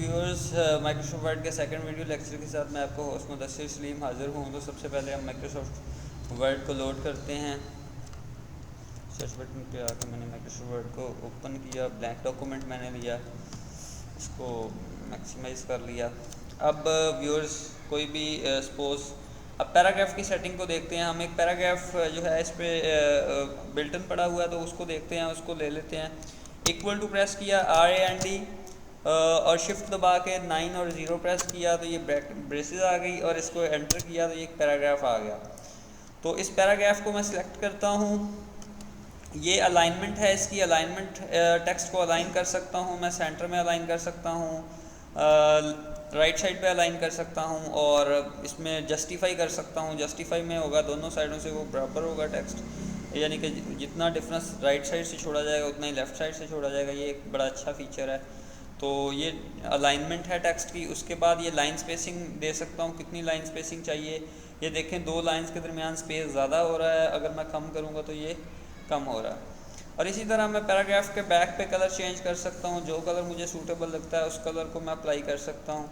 Viewers, Microsoft word के second video lecture के साथ मैं आपको होस्ट मुदस्सिर सलीम हाज़िर हूँ। तो सबसे पहले हम माइक्रोसॉफ्ट वर्ड को लोड करते हैं। सर्च बटन पे आकर मैंने माइक्रोसॉफ्ट वर्ड को ओपन किया, ब्लैंक डॉक्यूमेंट मैंने लिया, इसको मैक्सिमाइज़ कर लिया। अब व्यूअर्स कोई भी सपोज़ अब पैराग्राफ की सेटिंग को देखते हैं। हम एक पैराग्राफ जो है इस पर बिल्टन पड़ा हुआ है तो उसको देखते हैं, उसको ले लेते हैं। इक्वल टू प्रेस किया, RAND और शिफ्ट दबा के 9 और 0 प्रेस किया तो ये ब्रेसेस आ गई, और इसको एंटर किया तो ये एक पैराग्राफ आ गया। तो इस पैराग्राफ को मैं सिलेक्ट करता हूँ। ये अलाइनमेंट है, इसकी अलाइनमेंट टेक्स्ट को अलाइन कर सकता हूँ मैं, सेंटर में अलाइन कर सकता हूँ, राइट साइड पे अलाइन कर सकता हूँ, और इसमें जस्टिफाई कर सकता हूँ। जस्टिफाई में होगा दोनों साइडों से वो बराबर होगा टेक्स्ट, यानी कि जितना डिफरेंस राइट साइड से छोड़ा जाएगा उतना ही लेफ़्ट साइड से छोड़ा जाएगा। ये एक बड़ा अच्छा फीचर है। तो ये अलाइनमेंट है टेक्स्ट की। उसके बाद ये लाइन स्पेसिंग दे सकता हूँ, कितनी लाइन स्पेसिंग चाहिए। ये देखें 2 लाइंस के दरमियान स्पेस ज़्यादा हो रहा है, अगर मैं कम करूँगा तो ये कम हो रहा है। और इसी तरह मैं पैराग्राफ के बैक पे कलर चेंज कर सकता हूँ, जो कलर मुझे सूटेबल लगता है उस कलर को मैं अप्लाई कर सकता हूँ।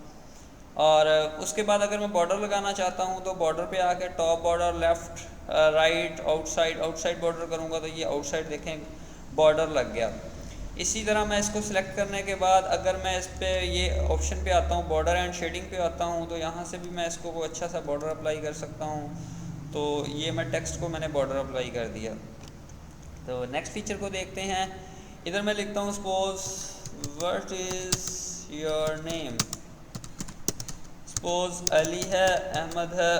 और उसके बाद अगर मैं बॉर्डर लगाना चाहता हूँ तो बॉर्डर पे आके top border, left, right, outside border करूँगा तो ये आउटसाइड देखें बॉर्डर लग गया। इसी तरह मैं इसको सिलेक्ट करने के बाद अगर मैं इस पे ये ऑप्शन पे आता हूँ, बॉर्डर एंड शेडिंग पे आता हूँ, तो यहाँ से भी मैं इसको वो अच्छा सा बॉर्डर अप्लाई कर सकता हूँ। तो ये मैं टेक्स्ट को मैंने बॉर्डर अप्लाई कर दिया। तो नेक्स्ट फीचर को देखते हैं। इधर मैं लिखता हूँ suppose what is your name. Suppose Ali है, अहमद है,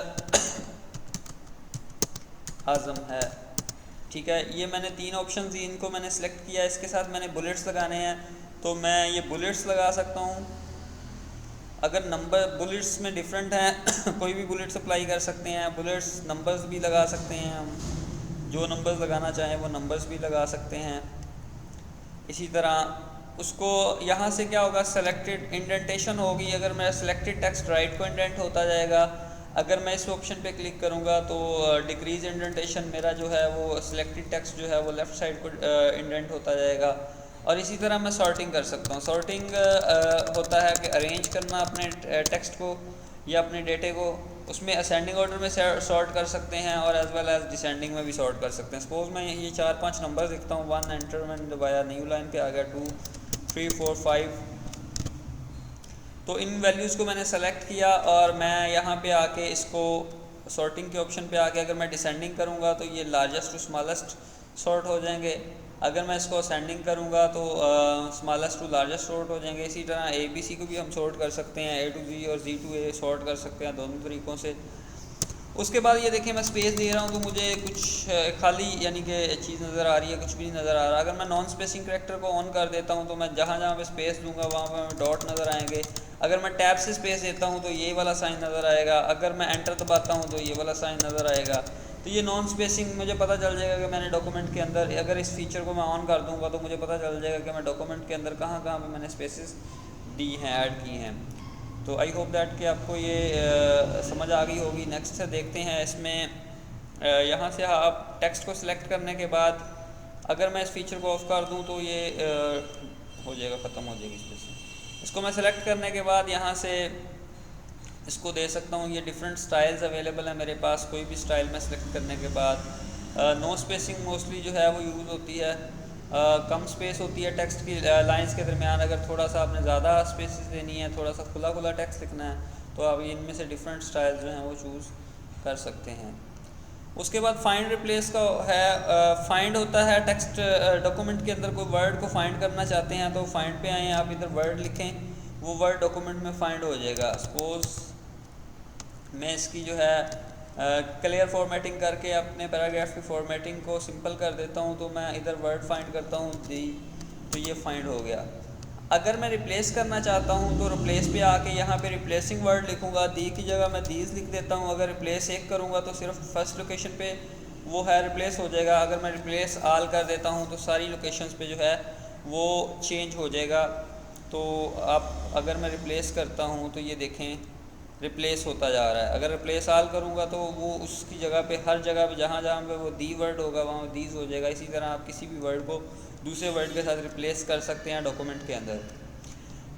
आज़म है। ठीक है, ये मैंने 3 ऑप्शन दी, इनको मैंने सेलेक्ट किया। इसके साथ मैंने बुलेट्स लगाने हैं तो मैं ये बुलेट्स लगा सकता हूँ। अगर नंबर बुलेट्स में डिफरेंट हैं कोई भी बुलेट्स अप्लाई कर सकते हैं। बुलेट्स नंबर्स भी लगा सकते हैं, हम जो नंबर्स लगाना चाहें वो नंबर्स भी लगा सकते हैं। इसी तरह उसको यहाँ से क्या होगा, सेलेक्टेड इंडेंटेशन होगी। अगर मेरा सेलेक्टेड टेक्स्ट राइट को इंडेंट होता जाएगा। अगर मैं इस ऑप्शन पे क्लिक करूँगा तो डिक्रीज इंडेंटेशन मेरा जो है वो सिलेक्टेड टेक्स्ट जो है वो लेफ़्ट साइड को इंडेंट होता जाएगा। और इसी तरह मैं सॉर्टिंग कर सकता हूँ। सॉर्टिंग होता है कि अरेंज करना अपने टेक्स्ट को या अपने डेटे को, उसमें असेंडिंग ऑर्डर में सॉर्ट कर सकते हैं और एज वेल एज डिसेंडिंग में भी सॉर्ट कर सकते हैं। सपोज मैं ये 4-5 नंबर लिखता हूँ, 1 एंटर मैंने दबाया, न्यू लाइन पे आ गया 2 3 4 5। तो इन वैल्यूज़ को मैंने सेलेक्ट किया और मैं यहाँ पे आके इसको सॉर्टिंग के ऑप्शन पे आके अगर मैं डिसेंडिंग करूँगा तो ये लार्जेस्ट टू स्मॉलेस्ट सॉर्ट हो जाएंगे। अगर मैं इसको असेंडिंग करूँगा तो स्मॉलेस्ट टू लार्जेस्ट सॉर्ट हो जाएंगे। इसी तरह ABC को भी हम सॉर्ट कर सकते हैं, A to Z और Z to A सॉर्ट कर सकते हैं दोनों तरीक़ों से। उसके बाद ये देखिए मैं स्पेस दे रहा हूँ तो मुझे कुछ खाली यानी कि चीज़ नज़र आ रही है, कुछ भी नहीं नज़र आ रहा। अगर मैं नॉन स्पेसिंग करैक्टर को ऑन कर देता हूँ तो मैं जहाँ जहाँ पे स्पेस दूंगा वहाँ पे डॉट नज़र आएंगे। अगर मैं टैब से स्पेस देता हूँ तो ये वाला साइन नज़र आएगा। अगर मैं एंटर दबाता हूँ तो ये वाला साइन नज़र आएगा। तो ये नॉन स्पेसिंग मुझे पता चल जाएगा कि मैंने डॉक्यूमेंट के अंदर, अगर इस फीचर को मैं ऑन कर दूँगा तो मुझे पता चल जाएगा कि मैं डॉक्यूमेंट के अंदर कहाँ कहाँ पर मैंने स्पेसिस दी हैं, ऐड की हैं। तो आई होप दैट कि आपको ये समझ आ गई होगी। नेक्स्ट से देखते हैं। इसमें यहाँ से आप टेक्स्ट को सिलेक्ट करने के बाद अगर मैं इस फीचर को ऑफ कर दूँ तो ये हो जाएगा, ख़त्म हो जाएगी स्पेस। इसको मैं सिलेक्ट करने के बाद यहाँ से इसको दे सकता हूँ। ये डिफरेंट स्टाइल्स अवेलेबल है मेरे पास। कोई भी स्टाइल में सिलेक्ट करने के बाद नो स्पेसिंग मोस्टली जो है वो यूज़ होती है। कम स्पेस होती है टेक्स्ट की लाइंस के दरमियान। अगर थोड़ा सा आपने ज़्यादा स्पेस देनी है, थोड़ा सा खुला खुला टेक्स्ट लिखना है तो आप इनमें से डिफरेंट स्टाइल जो हैं वो चूज़ कर सकते हैं। उसके बाद फाइंड रिप्लेस का है। फाइंड होता है टेक्स्ट डॉक्यूमेंट के अंदर कोई वर्ड को फाइंड करना चाहते हैं तो फाइंड पे आएँ, आप इधर वर्ड लिखें, वो वर्ड डॉक्यूमेंट में फाइंड हो जाएगा। सपोज़ मैं इसकी जो है क्लियर फॉर्मेटिंग करके अपने पैराग्राफ की फॉर्मेटिंग को सिंपल कर देता हूँ। तो मैं इधर वर्ड फाइंड करता हूँ दी, तो ये फाइंड हो गया। अगर मैं रिप्लेस करना चाहता हूँ तो रिप्लेस पे आके यहाँ पे रिप्लेसिंग वर्ड लिखूँगा। दी की जगह मैं दीज लिख देता हूँ। अगर रिप्लेस एक करूँगा तो सिर्फ फर्स्ट लोकेशन पे वो है रिप्लेस हो जाएगा। अगर मैं रिप्लेस आल कर देता हूँ तो सारी लोकेशंस पे जो है वो चेंज हो जाएगा। तो आप अगर मैं रिप्लेस करता हूँ तो ये देखें रिप्लेस होता जा रहा है। अगर रिप्लेस आल करूँगा तो वो उसकी जगह पे हर जगह पे जहाँ जहाँ पे वो दी वर्ड होगा वहाँ दीज हो जाएगा। इसी तरह आप किसी भी वर्ड को दूसरे वर्ड के साथ रिप्लेस कर सकते हैं डॉक्यूमेंट के अंदर।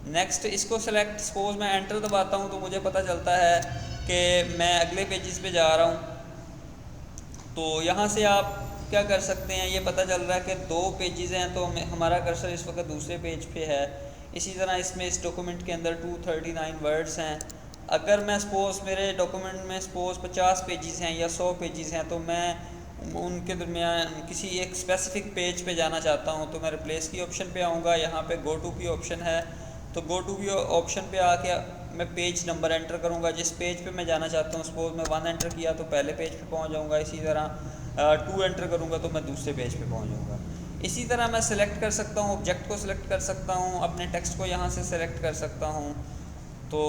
नेक्स्ट इसको सेलेक्ट, सपोज मैं एंटर दबाता हूँ तो मुझे पता चलता है कि मैं अगले पेजेस पे जा रहा हूँ। तो यहाँ से आप क्या कर सकते हैं, ये पता चल रहा है कि 2 पेजेस हैं तो हमारा कर्सर इस वक्त दूसरे पेज पे है। इसी तरह इसमें इस डॉक्यूमेंट के अंदर 239 वर्ड्स हैं। अगर मैं सपोज़ मेरे डॉक्यूमेंट में सपोज़ 50 पेजेस हैं या 100 पेजेस हैं तो मैं उनके दरमियान किसी एक स्पेसिफ़िक पेज पे जाना चाहता हूँ तो मैं रिप्लेस की ऑप्शन पे आऊँगा। यहाँ पे गो टू की ऑप्शन है तो गो टू की ऑप्शन पे आके मैं पेज नंबर एंटर करूँगा जिस पेज पे मैं जाना चाहता हूँ। सपोज़ मैं 1 एंटर किया तो पहले पेज पे पहुँच जाऊँगा। इसी तरह 2 एंटर करूँगा तो मैं दूसरे पेज पे पहुँच जाऊँगा। इसी तरह मैं सिलेक्ट कर सकता हूँ, ऑब्जेक्ट को सिलेक्ट कर सकता हूँ, अपने टेक्स्ट को यहाँ से सिलेक्ट कर सकता हूँ। तो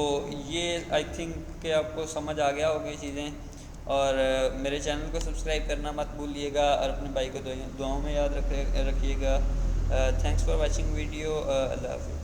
ये आई थिंक कि आपको समझ आ गया होगी चीज़ें। और मेरे चैनल को सब्सक्राइब करना मत भूलिएगा और अपने भाई को दुआओं में याद रखिएगा। Thanks for watching video. अल्लाह हाफ़िज़।